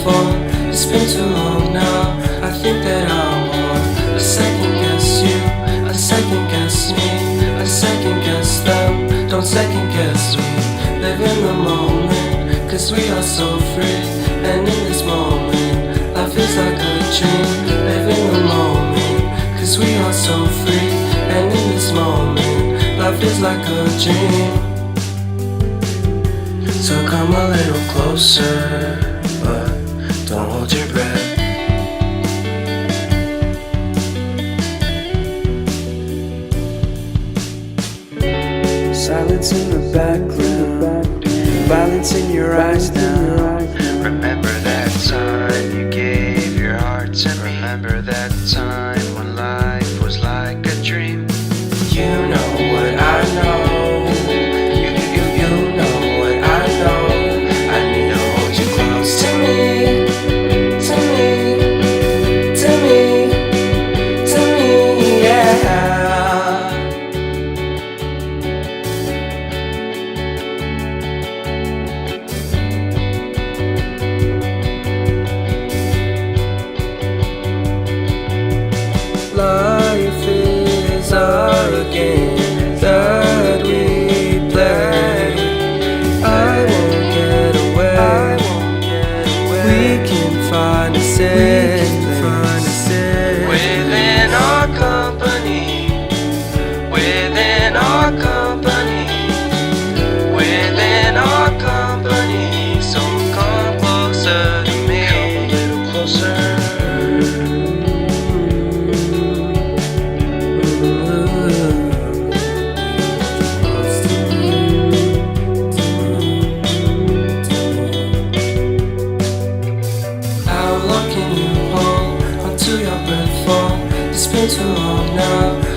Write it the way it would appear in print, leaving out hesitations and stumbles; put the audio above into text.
before. It's been too long now. I think that I want to second guess you, I second guess me, I second guess them. Don't second guess me. Live in the moment, cause we are so free. And in this moment, life is like a dream. Live in the moment, cause we are so free. And in this moment, life is like a dream. So come a little closer, but don't hold your breath. Silence in the background, violence in your eyes now. Remember that time you gave your heart to me. Remember that time when life was like a dream. You know what I know. You know what I know. I need to hold you close to me, to me, to me, to me, yeah. Life is a game that we play. I won't get away. We can find a safe place Within our company, within our company, within our company. So come closer to me, come a little closer. How long can you hold onto your breath for? It's been too long now.